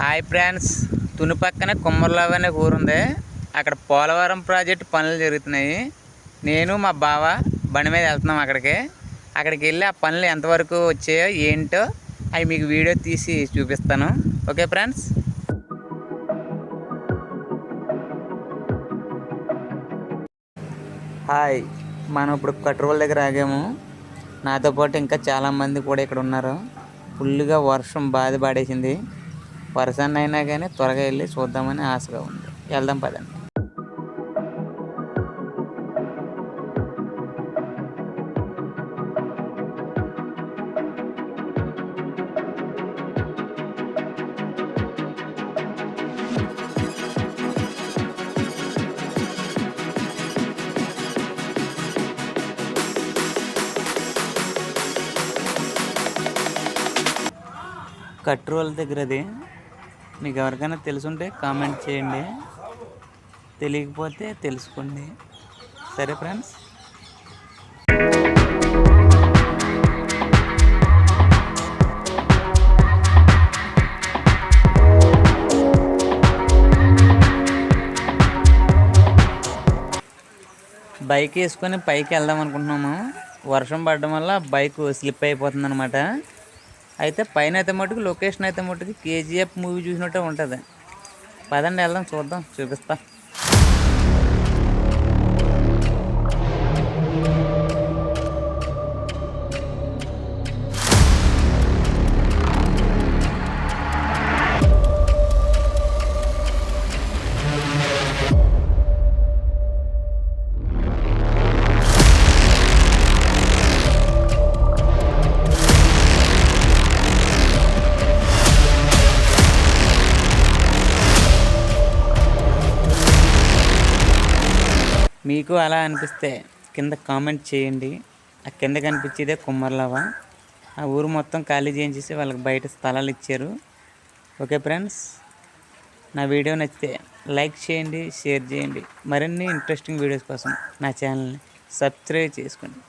Hi friends, Tuni పక్కన కుమ్మర్లావ్ అనే ఊరుంది. అక్కడ పోలవరం ప్రాజెక్టు పనులు జరుగుతున్నాయి. నేను మా బావ బండి మీద వెళ్తున్నాం. అక్కడికి వెళ్ళి ఆ పనులు ఎంతవరకు వచ్చాయో ఏంటో అవి మీకు వీడియో తీసి చూపిస్తాను. Okay friends. హాయ్, మనం ఇప్పుడు కట్రోల్ దగ్గర ఆగాము. నాతో పాటు ఇంకా చాలామంది కూడా ఇక్కడ ఉన్నారు. ఫుల్గా వర్షం బాధ పడేసింది. వర్షాన్ని అయినా కానీ త్వరగా వెళ్ళి చూద్దామని ఆశగా ఉంది. వెళ్దాం పదండి. కట్రోల్ దగ్గరది మీకు ఎవరికైనా తెలుసుంటే కామెంట్ చేయండి, తెలియకపోతే తెలుసుకోండి. సరే ఫ్రెండ్స్. బైక్ వేసుకొని పైకి వెళ్దాం అనుకుంటున్నాము. వర్షం పడడం వల్ల బైక్ స్లిప్ అయిపోతుంది అనమాట. అయితే పైన అయితే మటుకు లొకేషన్ అయితే మటుకు కేజీఎఫ్ మూవీ చూసినట్టే ఉంటుంది. పదండి వెళ్దాం, చూద్దాం, చూపిస్తా. మీకు అలా అనిపిస్తే కింద కామెంట్ చేయండి. ఆ కింద కనిపించేదే కుమ్మర్లావ. ఆ ఊరు మొత్తం ఖాళీ చేయించేసి వాళ్ళకి బయట స్థలాలు ఇచ్చారు. ఓకే ఫ్రెండ్స్, నా వీడియో నచ్చితే లైక్ చేయండి, షేర్ చేయండి. మరిన్ని ఇంట్రెస్టింగ్ వీడియోస్ కోసం నా ఛానల్ని సబ్స్క్రైబ్ చేసుకోండి.